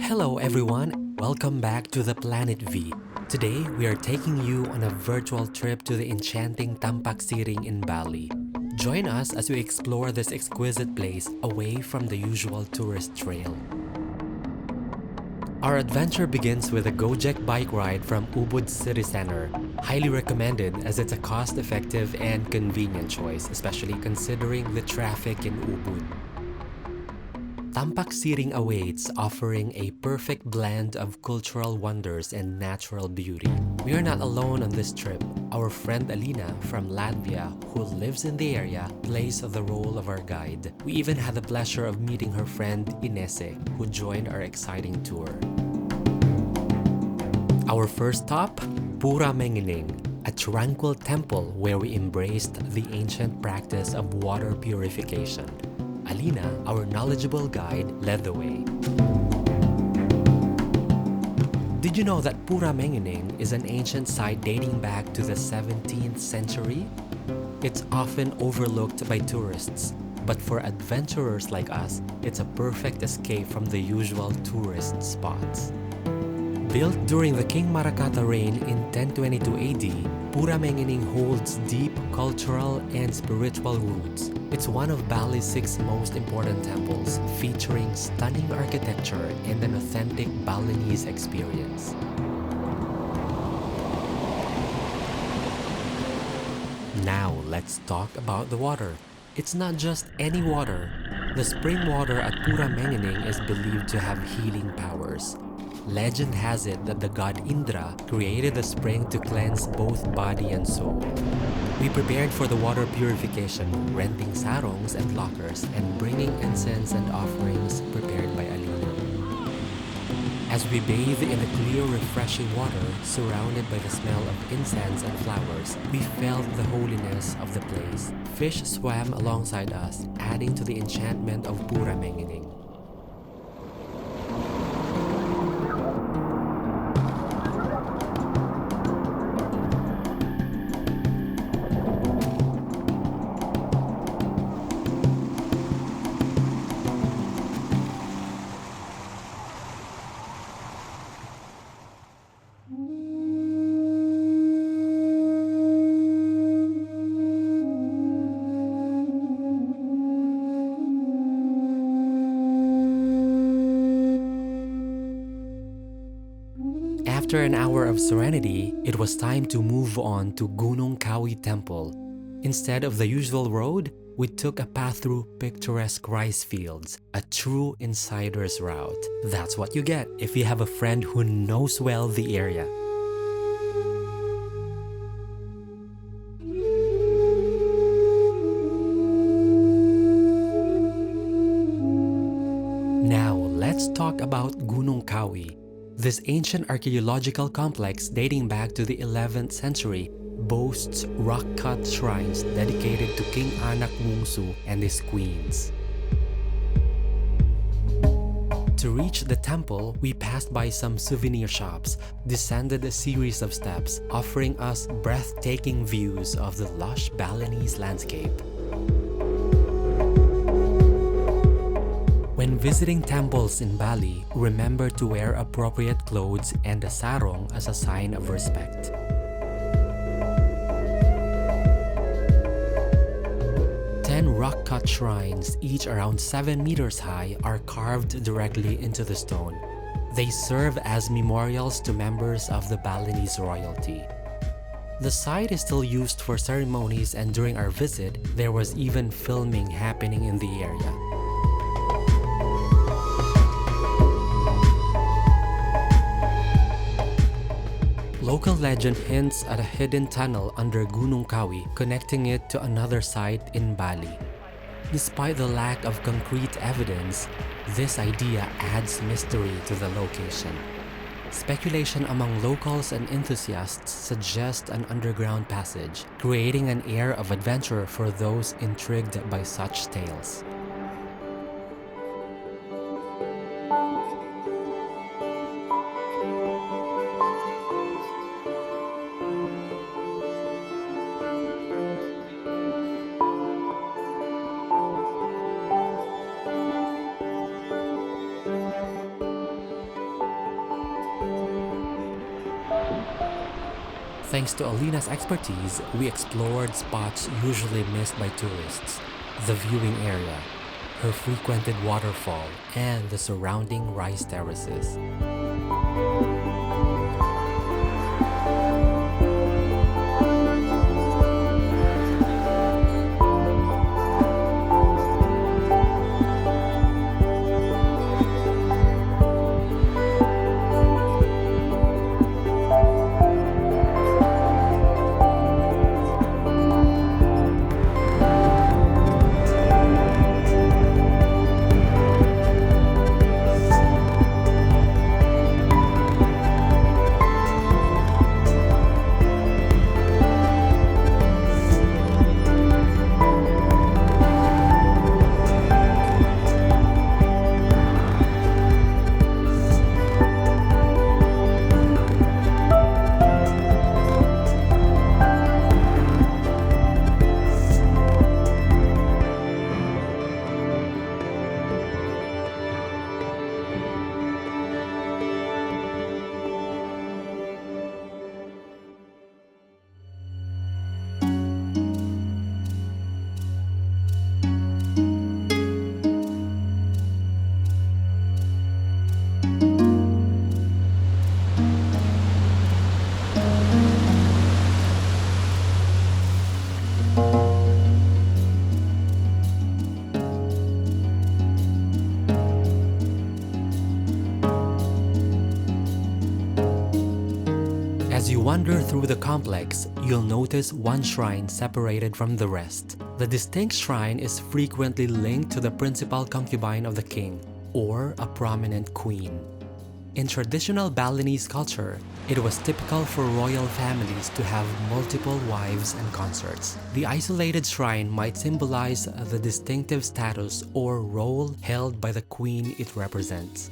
Hello everyone, welcome back to the Planet V. Today we are taking you on a virtual trip to the enchanting Tampaksiring in Bali. Join us as we explore this exquisite place away from the usual tourist trail. Our adventure begins with a Gojek bike ride from Ubud city center. Highly recommended as it's a cost-effective and convenient choice, especially considering the traffic in Ubud. Tampaksiring awaits, offering a perfect blend of cultural wonders and natural beauty. We are not alone on this trip. Our friend Alina from Latvia, who lives in the area, plays the role of our guide. We even had the pleasure of meeting her friend Inese, who joined our exciting tour. Our first stop, Pura Mengening, a tranquil temple where we embraced the ancient practice of water purification. Alina, our knowledgeable guide, led the way. Did you know that Pura Mengening is an ancient site dating back to the 17th century? It's often overlooked by tourists, but for adventurers like us, it's a perfect escape from the usual tourist spots. Built during the King Marakata reign in 1022 AD, Pura Mengening holds deep cultural and spiritual roots. It's one of Bali's 6 most important temples, featuring stunning architecture and an authentic Balinese experience. Now let's talk about the water. It's not just any water. The spring water at Pura Mengening is believed to have healing powers. Legend has it that the god Indra created the spring to cleanse both body and soul. We prepared for the water purification, renting sarongs and lockers, and bringing incense and offerings prepared by Alina. As we bathe in the clear, refreshing water, surrounded by the smell of incense and flowers, we felt the holiness of the place. Fish swam alongside us, adding to the enchantment of Pura Mengening. After an hour of serenity, it was time to move on to Gunung Kawi Temple. Instead of the usual road, we took a path through picturesque rice fields, a true insider's route. That's what you get if you have a friend who knows well the area. Now, let's talk about Gunung Kawi. This ancient archaeological complex dating back to the 11th century boasts rock-cut shrines dedicated to King Anak Wungsu and his queens. To reach the temple, we passed by some souvenir shops, descended a series of steps, offering us breathtaking views of the lush Balinese landscape. When visiting temples in Bali, remember to wear appropriate clothes and a sarong as a sign of respect. Ten rock-cut shrines, each around 7 meters high, are carved directly into the stone. They serve as memorials to members of the Balinese royalty. The site is still used for ceremonies, and during our visit, there was even filming happening in the area. Local legend hints at a hidden tunnel under Gunung Kawi, connecting it to another site in Bali. Despite the lack of concrete evidence, this idea adds mystery to the location. Speculation among locals and enthusiasts suggests an underground passage, creating an air of adventure for those intrigued by such tales. Thanks to Alina's expertise, we explored spots usually missed by tourists, the viewing area, her frequented waterfall, and the surrounding rice terraces. As you wander through the complex, you'll notice one shrine separated from the rest. The distinct shrine is frequently linked to the principal concubine of the king, or a prominent queen. In traditional Balinese culture, it was typical for royal families to have multiple wives and consorts. The isolated shrine might symbolize the distinctive status or role held by the queen it represents.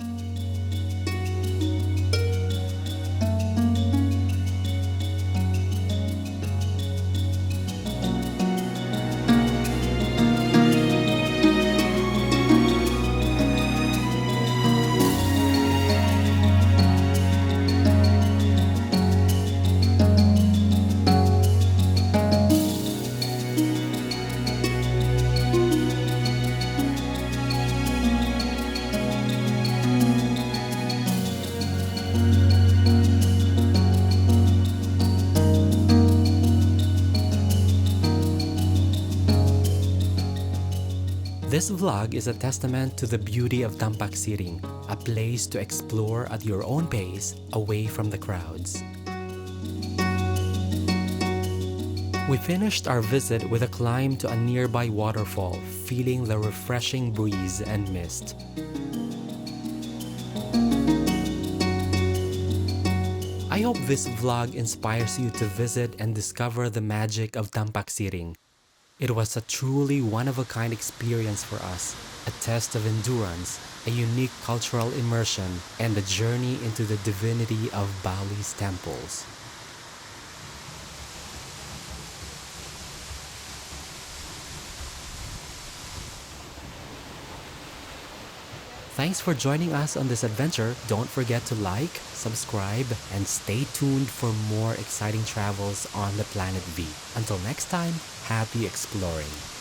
This vlog is a testament to the beauty of Tampaksiring, a place to explore at your own pace, away from the crowds. We finished our visit with a climb to a nearby waterfall, feeling the refreshing breeze and mist. I hope this vlog inspires you to visit and discover the magic of Tampaksiring. It was a truly one-of-a-kind experience for us, a test of endurance, a unique cultural immersion, and a journey into the divinity of Bali's temples. Thanks for joining us on this adventure. Don't forget to like, subscribe, and stay tuned for more exciting travels on the Planet V. Until next time, happy exploring!